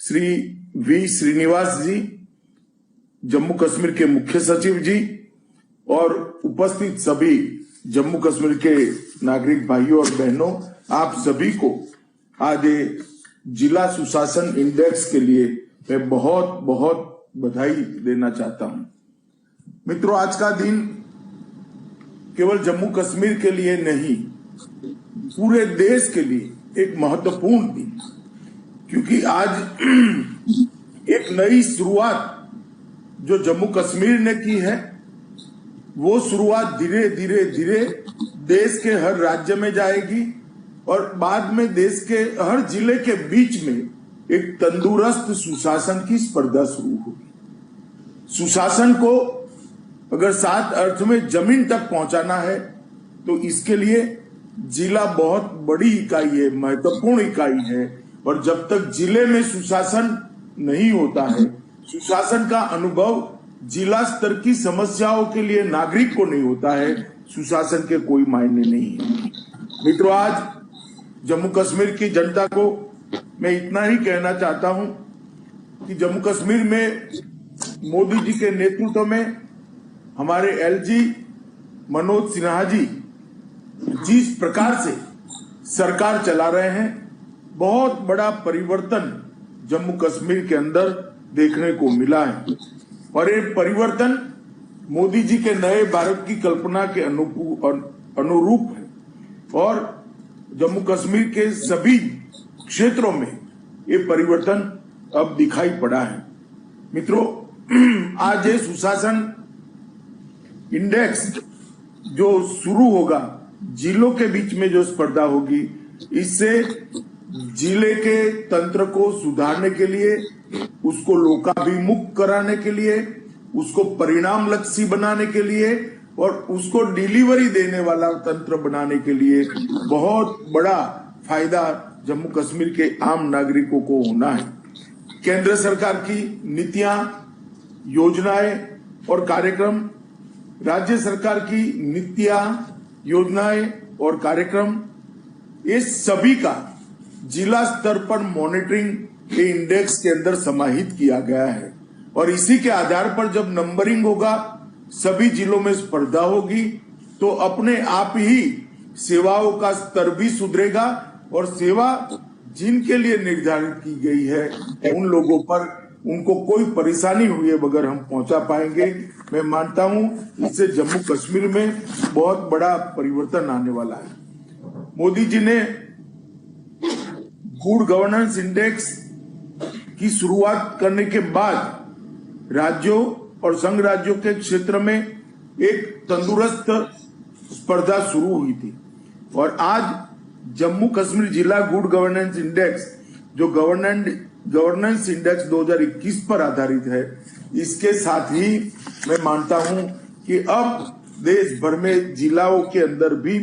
Shri we Srinivas जी, जम्मू कश्मीर के मुख्य सचिव जी और उपस्थित सभी जम्मू कश्मीर के नागरिक भाइयों और बहनों, आप सभी को आज जिला सुशासन इंडेक्स के लिए मैं बहुत बहुत बधाई देना चाहता हूं। मित्रों, आज का दिन केवल जम्मू कश्मीर के लिए नहीं, पूरे देश के लिए एक महत्वपूर्ण दिन, क्योंकि आज एक नई शुरुआत जो जम्मू कश्मीर ने की है, वो शुरुआत धीरे धीरे धीरे देश के हर राज्य में जाएगी और बाद में देश के हर जिले के बीच में एक तंदुरुस्त सुशासन की स्पर्धा शुरू होगी। सुशासन को अगर 7 अर्थ में जमीन तक पहुंचाना है तो इसके लिए जिला बहुत बड़ी इकाई है, महत्वपूर्ण इकाई है। और जब तक जिले में सुशासन नहीं होता है, सुशासन का अनुभव जिला स्तर की समस्याओं के लिए नागरिक को नहीं होता है, सुशासन के कोई मायने नहीं है। मित्रों, आज जम्मू कश्मीर की जनता को मैं इतना ही कहना चाहता हूं कि जम्मू कश्मीर में मोदी जी के नेतृत्व में हमारे एलजी मनोज सिन्हा जी जिस प्रकार से सरकार चला रहे हैं, बहुत बड़ा परिवर्तन जम्मू कश्मीर के अंदर देखने को मिला है। और ये परिवर्तन मोदी जी के नए भारत की कल्पना के अनुरूप है और जम्मू कश्मीर के सभी क्षेत्रों में ये परिवर्तन अब दिखाई पड़ा है। मित्रों, आज ये सुशासन इंडेक्स जो शुरू होगा, जिलों के बीच में जो स्पर्धा होगी, इससे जिले के तंत्र को सुधारने के लिए, उसको लोकाभिमुख कराने के लिए, उसको परिणाम लक्ष्य बनाने के लिए और उसको डिलीवरी देने वाला तंत्र बनाने के लिए बहुत बड़ा फायदा जम्मू कश्मीर के आम नागरिकों को होना है। केंद्र सरकार की नीतियां, योजनाएं और कार्यक्रम, राज्य सरकार की नीतियां, योजनाएं और कार्यक्रम, ये सभी का जिला स्तर पर मॉनिटरिंग के इंडेक्स के अंदर समाहित किया गया है। और इसी के आधार पर जब नंबरिंग होगा, सभी जिलों में स्पर्धा होगी, तो अपने आप ही सेवाओं का स्तर भी सुधरेगा और सेवा जिनके लिए निर्धारित की गई है, उन लोगों पर उनको कोई परेशानी हुए बगैर हम पहुंचा पाएंगे। मैं मानता हूं इससे जम्मू कश्मीर में बहुत बड़ा परिवर्तन आने वाला है। मोदी जी ने गुड गवर्नेंस इंडेक्स की शुरुआत करने के बाद राज्यों और संघ राज्यों के क्षेत्र में एक तंदुरुस्त स्पर्धा शुरू हुई थी और आज जम्मू कश्मीर जिला गुड गवर्नेंस इंडेक्स, जो गवर्नेंस इंडेक्स 2021 पर आधारित है, इसके साथ ही मैं मानता हूं कि अब देश भर में जिलाओं के अंदर भी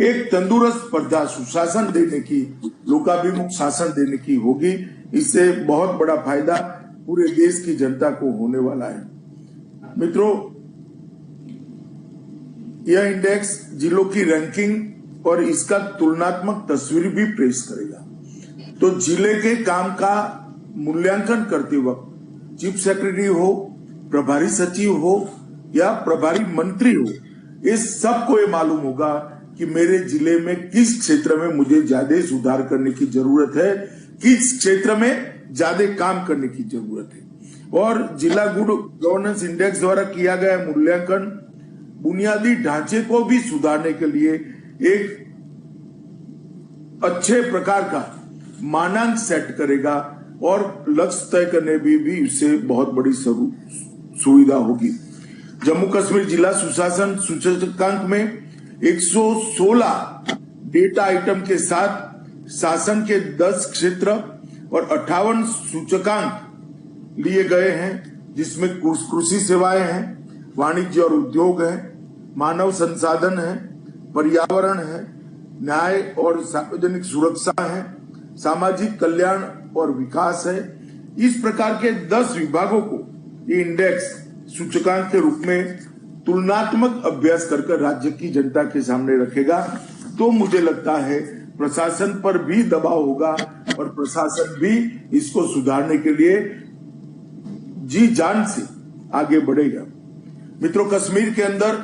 एक तंदुरुस्त स्पर्धा सुशासन देने की, लोकाभिमुख शासन देने की होगी। इससे बहुत बड़ा फायदा पूरे देश की जनता को होने वाला है। मित्रों, यह इंडेक्स जिलों की रैंकिंग और इसका तुलनात्मक तस्वीर भी पेश करेगा। तो जिले के काम का मूल्यांकन करते वक्त चीफ सेक्रेटरी हो, प्रभारी सचिव हो या प्रभारी मंत्री हो, इस सबको ये मालूम होगा कि मेरे जिले में किस क्षेत्र में मुझे ज्यादा सुधार करने की जरूरत है, किस क्षेत्र में ज्यादा काम करने की जरूरत है। और जिला गुड गवर्नेंस इंडेक्स द्वारा किया गया मूल्यांकन बुनियादी ढांचे को भी सुधारने के लिए एक अच्छे प्रकार का मानांक सेट करेगा और लक्ष्य तय करने भी इससे बहुत बड़ी सुविधा होगी। जम्मू कश्मीर जिला सुशासन सूचकांक में 116 डेटा आइटम के साथ शासन के 10 क्षेत्र और 58 सूचकांक लिए गए हैं, जिसमें कृषि सेवाएं हैं, वाणिज्य और उद्योग है, मानव संसाधन है, पर्यावरण है, न्याय और सार्वजनिक सुरक्षा है, सामाजिक कल्याण और विकास है। इस प्रकार के 10 विभागों को ये इंडेक्स सूचकांक के रूप में तुलनात्मक अभ्यास कर राज्य की जनता के सामने रखेगा। तो मुझे लगता है प्रशासन पर भी दबाव होगा और प्रशासन भी इसको सुधारने के लिए जी जान से आगे बढ़ेगा। मित्रों, कश्मीर के अंदर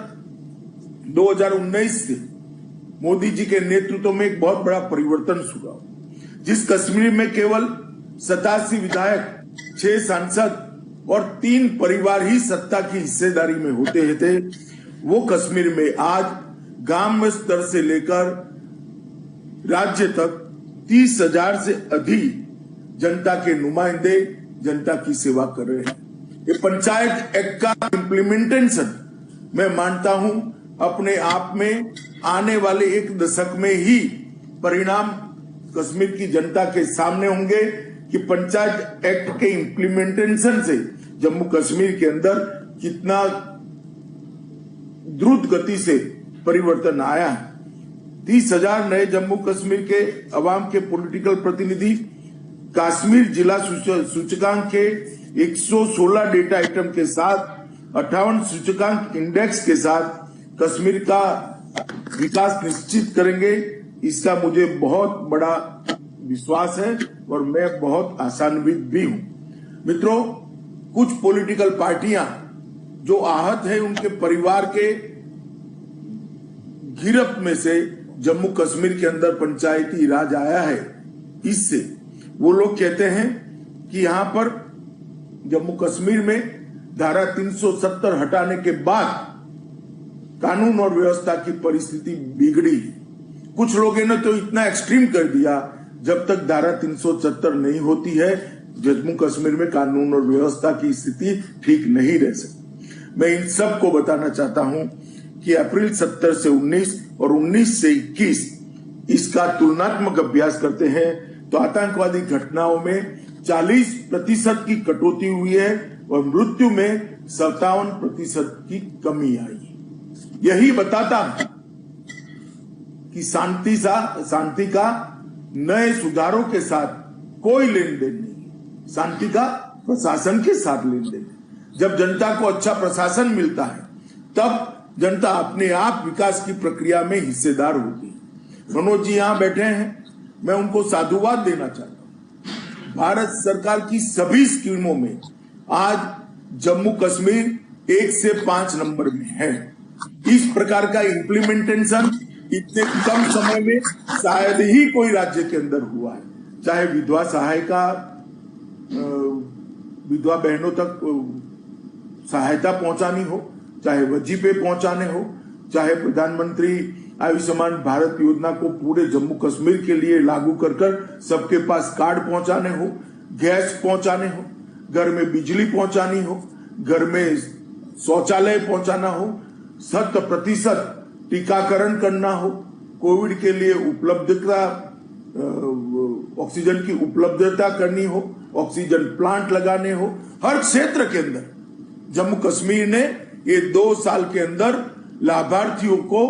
2019 से मोदी जी के नेतृत्व में एक बहुत बड़ा परिवर्तन हुआ। जिस कश्मीर में केवल 87 विधायक, 6 सांसद और 3 परिवार ही सत्ता की हिस्सेदारी में होते थे, वो कश्मीर में आज ग्राम स्तर से लेकर राज्य तक 30,000 से अधिक जनता के नुमाइंदे जनता की सेवा कर रहे हैं। ये पंचायत एक्ट का इम्प्लीमेंटेशन मैं मानता हूं अपने आप में आने वाले 1 दशक में ही परिणाम कश्मीर की जनता के सामने होंगे कि पंचायत एक्ट के इम्प्लीमेंटेशन से जम्मू कश्मीर के अंदर कितना द्रुत गति से परिवर्तन आया है। 30,000 नए जम्मू कश्मीर के अवाम के पॉलिटिकल प्रतिनिधि, कश्मीर जिला सूचकांक के 116 डेटा आइटम के साथ 58 सूचकांक इंडेक्स के साथ कश्मीर का विकास निश्चित करेंगे। इसका मुझे बहुत बड़ा विश्वास है और मैं बहुत आशान्वित भी हूं। मित्रों, कुछ पॉलिटिकल पार्टियां जो आहत है उनके परिवार के गिरफ्त में से जम्मू कश्मीर के अंदर पंचायती राज आया है, इससे वो लोग कहते हैं कि यहां पर जम्मू कश्मीर में धारा 370 हटाने के बाद कानून और व्यवस्था की परिस्थिति बिगड़ी। कुछ लोगों ने तो इतना एक्सट्रीम कर दिया, जब तक धारा 370 नहीं होती है जम्मू कश्मीर में कानून और व्यवस्था की स्थिति ठीक नहीं रह सकती। मैं इन सबको बताना चाहता हूं कि अप्रैल 70 से 19 और 19 से 21 इसका तुलनात्मक अभ्यास करते हैं तो आतंकवादी घटनाओं में 40% की कटौती हुई है और मृत्यु में 57% की कमी आई। यही बताता है कि शांति का नए सुधारों के साथ कोई लेन देन नहीं, शांति का प्रशासन के साथ लेन देन। जब जनता को अच्छा प्रशासन मिलता है तब जनता अपने आप विकास की प्रक्रिया में हिस्सेदार होती है। मनोज जी यहां बैठे हैं, मैं उनको साधुवाद देना चाहता हूं। भारत सरकार की सभी स्कीमों में आज जम्मू कश्मीर 1 से 5 नंबर में है। इस प्रकार का इम्प्लीमेंटेशन इतने कम समय में शायद ही कोई राज्य के अंदर हुआ है। चाहे विधवा सहायता, विधवा बहनों तक सहायता पहुंचानी हो, चाहे वजीफे पहुंचाने हो, चाहे प्रधानमंत्री आयुष्मान भारत योजना को पूरे जम्मू कश्मीर के लिए लागू कर सबके पास कार्ड पहुंचाने हो, गैस पहुंचाने हो, घर में बिजली पहुंचानी हो, घर में शौचालय पहुंचाना हो, 100% टीकाकरण करना हो, कोविड के लिए उपलब्धता, ऑक्सीजन की उपलब्धता करनी हो, ऑक्सीजन प्लांट लगाने हो, हर क्षेत्र के अंदर जम्मू कश्मीर ने ये 2 साल के अंदर लाभार्थियों को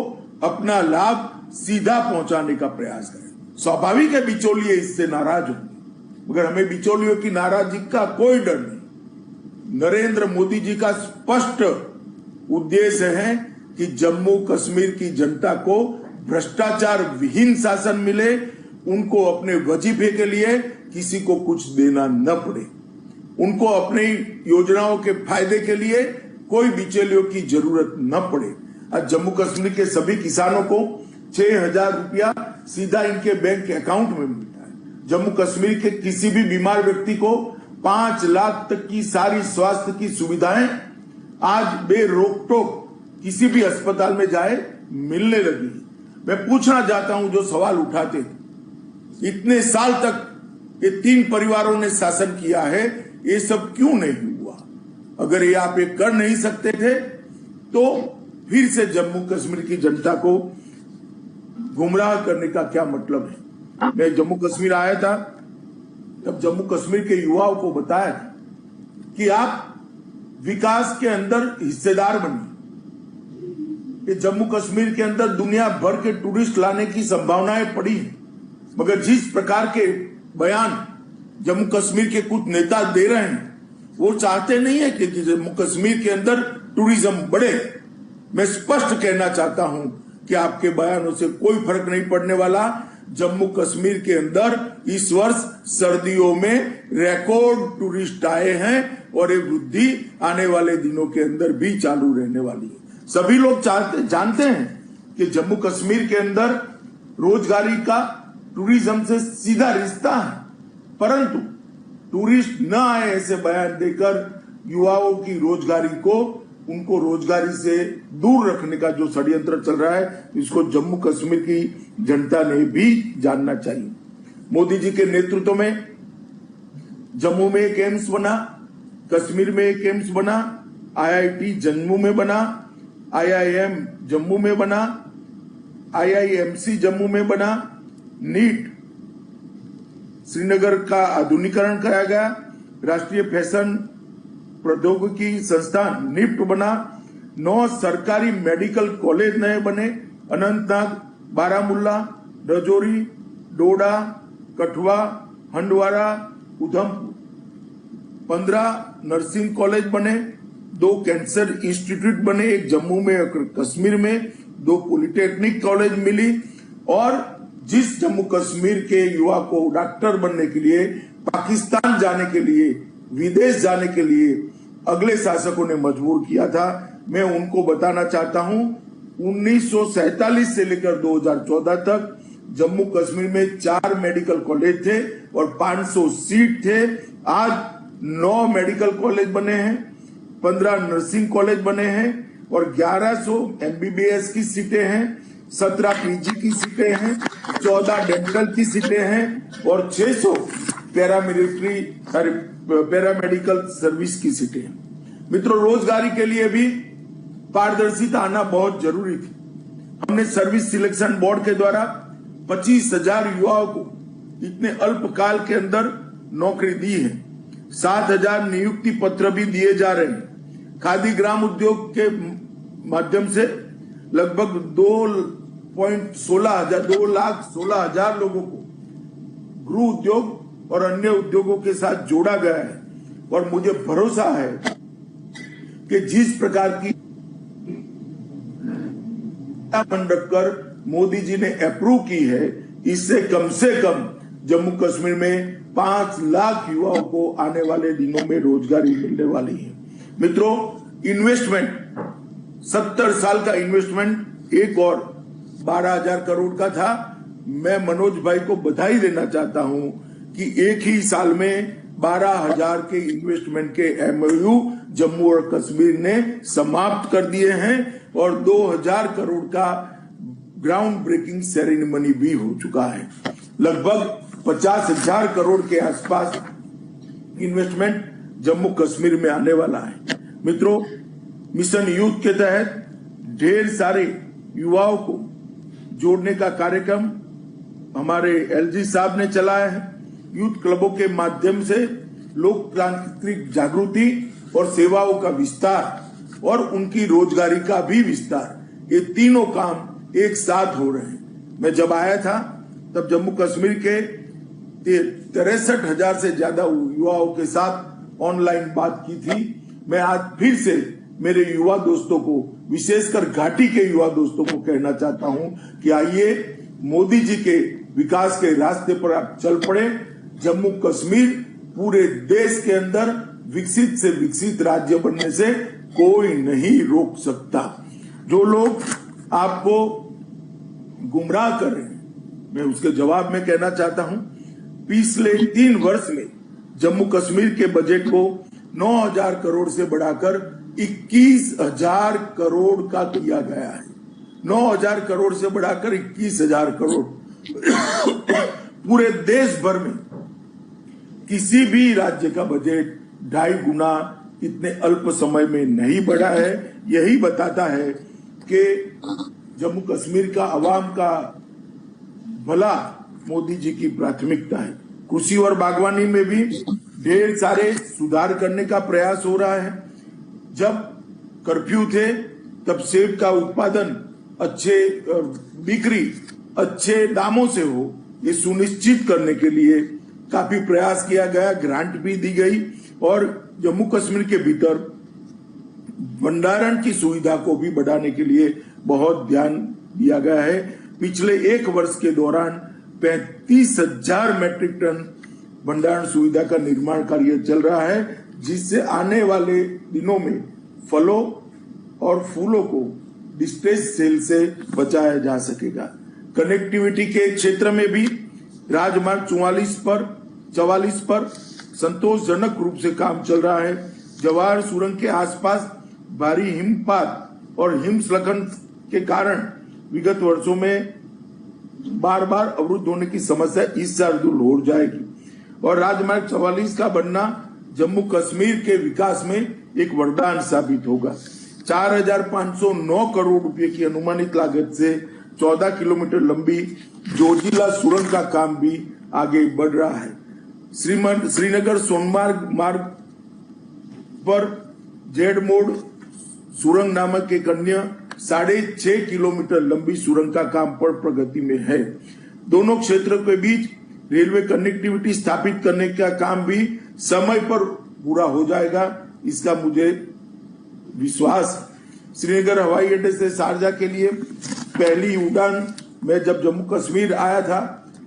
अपना लाभ सीधा पहुंचाने का प्रयास करें। स्वाभाविक है बिचौलिए इससे नाराज होंगे, मगर हमें बिचौलियों की नाराजगी का कोई डर नहीं। नरेंद्र मोदी जी का स्पष्ट उद्देश्य है कि जम्मू कश्मीर की जनता को भ्रष्टाचार विहीन शासन मिले, उनको अपने वजीफे के लिए किसी को कुछ देना न पड़े, उनको अपनी योजनाओं के फायदे के लिए कोई बिचौलियों की जरूरत न पड़े। आज जम्मू कश्मीर के सभी किसानों को 6,000 रुपया सीधा इनके बैंक अकाउंट में मिलता है। जम्मू कश्मीर के किसी भी बीमार व्यक्ति को 5 लाख तक की सारी स्वास्थ्य की सुविधाएं आज बेरोक टोक किसी भी अस्पताल में जाए मिलने लगी। मैं पूछना चाहता हूं जो सवाल उठाते थे, इतने साल तक ये 3 परिवारों ने शासन किया है, ये सब क्यों नहीं हुआ? अगर ये आप ये कर नहीं सकते थे तो फिर से जम्मू कश्मीर की जनता को गुमराह करने का क्या मतलब है? मैं जम्मू कश्मीर आया था तब जम्मू कश्मीर के युवाओं को बताया था कि आप विकास के अंदर हिस्सेदार बनिए। कि जम्मू कश्मीर के अंदर दुनिया भर के टूरिस्ट लाने की संभावनाएं पड़ी हैं, मगर जिस प्रकार के बयान जम्मू कश्मीर के कुछ नेता दे रहे हैं वो चाहते नहीं है कि जम्मू कश्मीर के अंदर टूरिज्म बढ़े। मैं स्पष्ट कहना चाहता हूं कि आपके बयानों से कोई फर्क नहीं पड़ने वाला। जम्मू कश्मीर के अंदर इस वर्ष सर्दियों में रिकॉर्ड टूरिस्ट आए हैं और ये वृद्धि आने वाले दिनों के अंदर भी चालू रहने वाली है। सभी लोग जानते हैं कि जम्मू कश्मीर के अंदर रोजगारी का टूरिज्म से सीधा रिश्ता है, परंतु टूरिस्ट न आए ऐसे बयान देकर युवाओं की रोजगारी को, उनको रोजगारी से दूर रखने का जो षड्यंत्र चल रहा है, इसको जम्मू कश्मीर की जनता ने भी जानना चाहिए। मोदी जी के नेतृत्व में जम्मू में एक एम्स बना, कश्मीर में एक एम्स बना, IIT जम्मू में बना, IIM जम्मू में बना, IIMC जम्मू में बना, नीट श्रीनगर का आधुनिकीकरण कराया गया, राष्ट्रीय फैशन प्रौद्योगिकी संस्थान निफ्ट बना, 9 सरकारी मेडिकल कॉलेज नए बने, अनंतनाग, बारामुल्ला, रजौरी, डोडा, कठुआ, हंडवारा, उधमपुर, 15 नर्सिंग कॉलेज बने, 2 कैंसर इंस्टीट्यूट बने, एक जम्मू में एक कश्मीर में, 2 पॉलिटेक्निक कॉलेज मिली। और जिस जम्मू कश्मीर के युवा को डॉक्टर बनने के लिए, पाकिस्तान जाने के लिए, विदेश जाने के लिए अगले शासकों ने मजबूर किया था, मैं उनको बताना चाहता हूं 1947 से लेकर 2014 तक जम्मू कश्मीर में 4 मेडिकल कॉलेज थे और 500 सीट थे। आज 9 मेडिकल कॉलेज बने हैं, 15 नर्सिंग कॉलेज बने हैं और 1100 MBBS की सीटें हैं, 17 PG की सीटें हैं, 14 डेंटल की सीटें हैं और 600 पैरामेडिकल सर्विस की सीटें हैं। मित्रों, रोजगारी के लिए भी पारदर्शिता आना बहुत जरूरी थी। हमने सर्विस सिलेक्शन बोर्ड के द्वारा 25,000 युवाओं को इतने अल्पकाल के अंदर नौकरी दी है। 7,000 नियुक्ति पत्र भी दिए जा रहे हैं। खादी ग्राम उद्योग के माध्यम से लगभग 2,16,000 लोगों को गृह उद्योग और अन्य उद्योगों के साथ जोड़ा गया है और मुझे भरोसा है कि जिस प्रकार की मंडप कर मोदी जी ने अप्रूव की है, इससे कम जम्मू कश्मीर में 5 लाख युवाओं को आने वाले दिनों में रोजगारी मिलने वाली है। मित्रों, इन्वेस्टमेंट 70 साल का इन्वेस्टमेंट एक और 12,000 करोड़ का था। मैं मनोज भाई को बधाई देना चाहता हूं कि एक ही साल में 12,000 के इन्वेस्टमेंट के MOU जम्मू और कश्मीर ने समाप्त कर दिए हैं और 2,000 करोड़ का ग्राउंड ब्रेकिंग सेरेमनी भी हो चुका है। लगभग 50,000 करोड़ के आसपास इन्वेस्टमेंट जम्मू कश्मीर में आने वाला है। मित्रों, मिशन यूथ के तहत ढेर सारे युवाओं को जोड़ने का कार्यक्रम हमारे LG साहब ने चलाया है। यूथ क्लबों के माध्यम से लोकतांत्रिक जागृति और सेवाओं का विस्तार और उनकी रोजगारी का भी विस्तार, ये तीनों काम एक साथ हो रहे हैं। मैं जब आया था तब जम्मू कश्मीर के 63,000 से ज्यादा युवाओं के साथ ऑनलाइन बात की थी। मैं आज फिर से मेरे युवा दोस्तों को, विशेषकर घाटी के युवा दोस्तों को कहना चाहता हूं कि आइए मोदी जी के विकास के रास्ते पर आप चल पड़े। जम्मू कश्मीर पूरे देश के अंदर विकसित से विकसित राज्य बनने से कोई नहीं रोक सकता। जो लोग आपको गुमराह कर रहे हैं, मैं उसके जवाब में कहना चाहता हूं, पिछले 3 वर्ष में जम्मू कश्मीर के बजट को 9,000 करोड़ से बढ़ाकर 21,000 करोड़ का किया गया है। 9,000 करोड़ से बढ़ाकर 21,000 करोड़। पूरे देश भर में किसी भी राज्य का बजट 2.5 गुना इतने अल्प समय में नहीं बढ़ा है। यही बताता है कि जम्मू कश्मीर का आवाम का भला मोदी जी की प्राथमिकता है। कृषि और बागवानी में भी ढेर सारे सुधार करने का प्रयास हो रहा है। जब कर्फ्यू थे तब सेब का उत्पादन अच्छे बिक्री अच्छे दामों से हो, ये सुनिश्चित करने के लिए काफी प्रयास किया गया, ग्रांट भी दी गई और जम्मू कश्मीर के भीतर भंडारण की सुविधा को भी बढ़ाने के लिए बहुत ध्यान दिया गया है। पिछले 1 वर्ष के दौरान 35,000 मैट्रिक टन भंडारण सुविधा का निर्माण कार्य चल रहा है, जिससे आने वाले दिनों में फलों और फूलों को डिस्ट्रेस सेल से बचाया जा सकेगा। कनेक्टिविटी के क्षेत्र में भी राजमार्ग 44 पर संतोषजनक रूप से काम चल रहा है। जवाहर सुरंग के आसपास भारी हिमपात और हिमस्खलन के कारण विगत वर्षों में बार बार अवरुद्ध होने की समस्या इस साल दूर हो जाएगी और राजमार्ग 44 का बनना जम्मू कश्मीर के विकास में एक वरदान साबित होगा। 4,509 करोड़ रुपए की अनुमानित लागत से 14 किलोमीटर लंबी जोजिला सुरंग का काम भी आगे बढ़ रहा है। श्रीनगर सोनमार्ग मार्ग पर जेड मोड सुरंग नामक एक अन्य 6.5 किलोमीटर लंबी सुरंग का काम पर प्रगति में है। दोनों क्षेत्रों के बीच रेलवे कनेक्टिविटी स्थापित करने का काम भी समय पर पूरा हो जाएगा, इसका मुझे विश्वास है। श्रीनगर हवाई अड्डे से शारजा के लिए पहली उड़ान मैं जब जम्मू कश्मीर आया था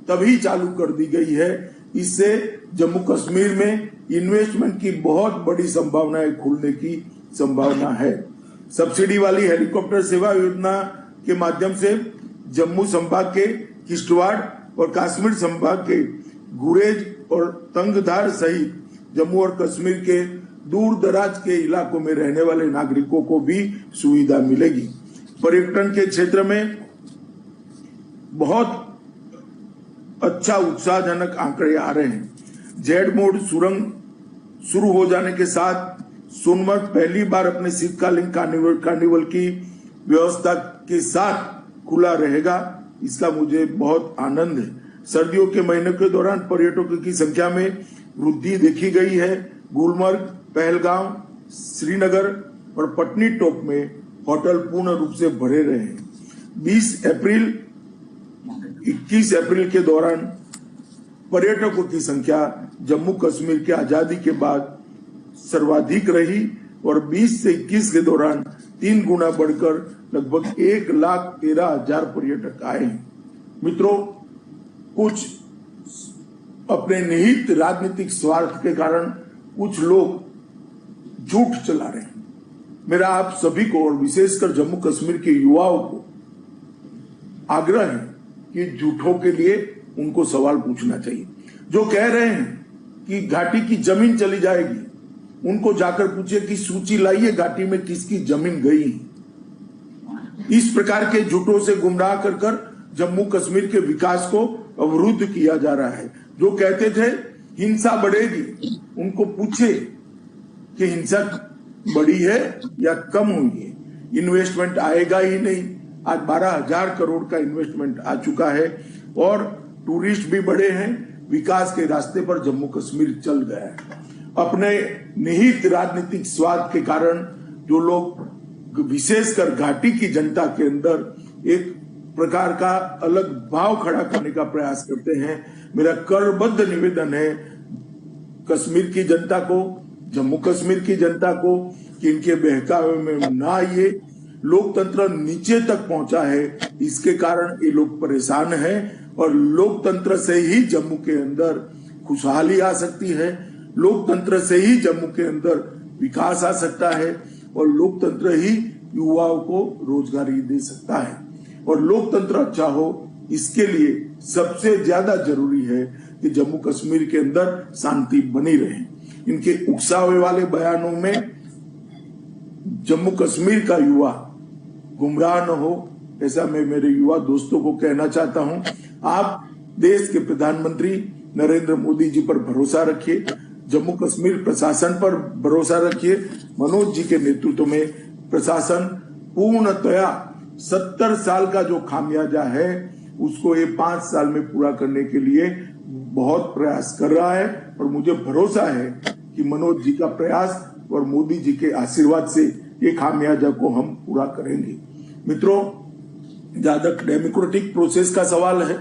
तभी चालू कर दी गई है। इससे जम्मू कश्मीर में इन्वेस्टमेंट की बहुत बड़ी संभावनाएं खुलने की संभावना है। सब्सिडी वाली हेलीकॉप्टर सेवा योजना के माध्यम से जम्मू संभाग के किश्तवाड़ और कश्मीर संभाग के गुरेज और तंगधार सहित जम्मू और कश्मीर के दूर दराज के इलाकों में रहने वाले नागरिकों को भी सुविधा मिलेगी। पर्यटन के क्षेत्र में बहुत अच्छा उत्साहजनक आंकड़े आ रहे हैं। जेड मोड सुरंग शुरू हो जाने के साथ सोनमर्ग पहली बार अपने शीतकालीन कार्निवल की व्यवस्था के साथ खुला रहेगा, इसका मुझे बहुत आनंद है। सर्दियों के महीनों के दौरान पर्यटकों की संख्या में वृद्धि देखी गई है। गुलमर्ग, पहलगांव, श्रीनगर और पटनी टॉप में होटल पूर्ण रूप से भरे रहे। 21 अप्रैल के दौरान पर्यटकों की संख्या जम्मू कश्मीर की आजादी के बाद सर्वाधिक रही और 20 से 21 के दौरान 3 गुना बढ़कर लगभग 1,13,000 पर्यटक आए। मित्रों, कुछ अपने निहित राजनीतिक स्वार्थ के कारण कुछ लोग झूठ चला रहे हैं। मेरा आप सभी को और विशेषकर जम्मू कश्मीर के युवाओं को आग्रह है कि झूठों के लिए उनको सवाल पूछना चाहिए। जो कह रहे हैं कि घाटी की जमीन चली जाएगी, उनको जाकर पूछिए कि सूची लाइए घाटी में किसकी जमीन गई। इस प्रकार के झूठों से गुमराह कर जम्मू कश्मीर के विकास को अवरुद्ध किया जा रहा है। जो कहते थे हिंसा बढ़ेगी, उनको पूछे कि हिंसा बढ़ी है या कम हुई है। इन्वेस्टमेंट आएगा ही नहीं। आज 12,000 करोड़ का इन्वेस्टमेंट आ चुका है और टूरिस्ट भी बढ़े हैं। विकास के रास्ते पर जम्मू कश्मीर चल गया है। अपने निहित राजनीतिक स्वार्थ के कारण जो लोग विशेषकर घाटी की जनता के अंदर एक प्रकार का अलग भाव खड़ा करने का प्रयास करते हैं, मेरा करबद्ध निवेदन है कश्मीर की जनता को, जम्मू कश्मीर की जनता को कि इनके बहकावे में ना आइए। लोकतंत्र नीचे तक पहुंचा है, इसके कारण ये लोग परेशान हैं और लोकतंत्र से ही जम्मू के अंदर खुशहाली आ सकती है। लोकतंत्र से ही जम्मू के अंदर विकास आ सकता है और लोकतंत्र ही युवाओं को रोजगारी दे सकता है। और लोकतंत्र अच्छा हो, इसके लिए सबसे ज्यादा जरूरी है कि जम्मू कश्मीर के अंदर शांति बनी रहे। इनके उकसावे वाले बयानों में जम्मू कश्मीर का युवा गुमराह न हो, ऐसा मैं मेरे युवा दोस्तों को कहना चाहता हूं। आप देश के प्रधानमंत्री नरेंद्र मोदी जी पर भरोसा रखिए, जम्मू कश्मीर प्रशासन पर भरोसा रखिए। मनोज जी के नेतृत्व में प्रशासन पूर्णतया 70 साल का जो खामियाजा है उसको ये 5 साल में पूरा करने के लिए बहुत प्रयास कर रहा है और मुझे भरोसा है कि मनोज जी का प्रयास और मोदी जी के आशीर्वाद से ये खामियाजा को हम पूरा करेंगे। मित्रों, ज्यादा डेमोक्रेटिक प्रोसेस का सवाल है।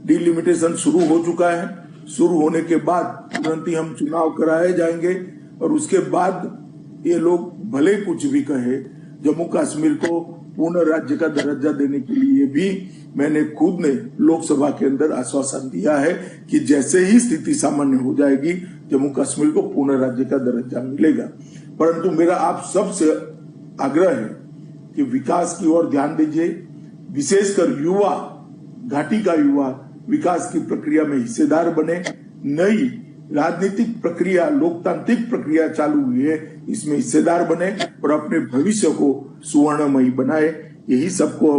डिलिमिटेशन शुरू हो चुका है। शुरू होने के बाद तुरंत ही हम चुनाव कराए जाएंगे और उसके बाद ये लोग भले कुछ भी कहे, जम्मू कश्मीर को पूर्ण राज्य का दर्जा देने के लिए भी मैंने खुद ने लोकसभा के अंदर आश्वासन दिया है कि जैसे ही स्थिति सामान्य हो जाएगी जम्मू कश्मीर को पूर्ण राज्य का दर्जा मिलेगा। परंतु मेरा आप सबसे आग्रह है कि विकास की ओर ध्यान दीजिए, विशेषकर युवा, घाटी का युवा विकास की प्रक्रिया में हिस्सेदार बने। नई राजनीतिक प्रक्रिया, लोकतांत्रिक प्रक्रिया चालू हुई है, इसमें हिस्सेदार बने और अपने भविष्य को सुवर्णमयी बनाए, यही सबको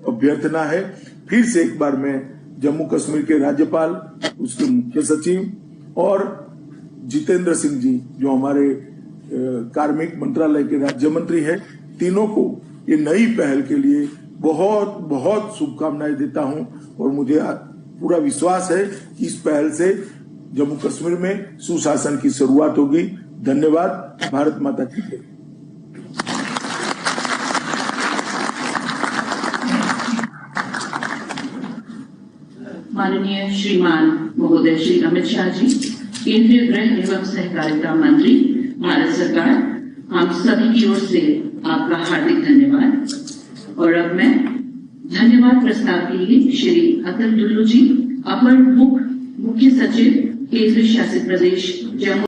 अभ्यर्थना है। फिर से एक बार मैं जम्मू कश्मीर के राज्यपाल, उसके मुख्य सचिव और जितेंद्र सिंह जी जो हमारे कार्मिक मंत्रालय के राज्य मंत्री हैं, तीनों को ये नई पहल के लिए बहुत बहुत शुभकामनाएं देता हूं और मुझे पूरा विश्वास है कि इस पहल से जम्मू कश्मीर में सुशासन की शुरुआत होगी। धन्यवाद। भारत माता की जय। माननीय श्रीमान महोदय श्री अमित शाह जी, केंद्रीय गृह एवं सहकारिता मंत्री, भारत सरकार, हम सभी की ओर से आपका हार्दिक धन्यवाद। और अब मैं धन्यवाद प्रस्ताव के लिए श्री अतुल डुल्लू जी, अपर मुख्य सचिव केंद्र शासित प्रदेश जम्मू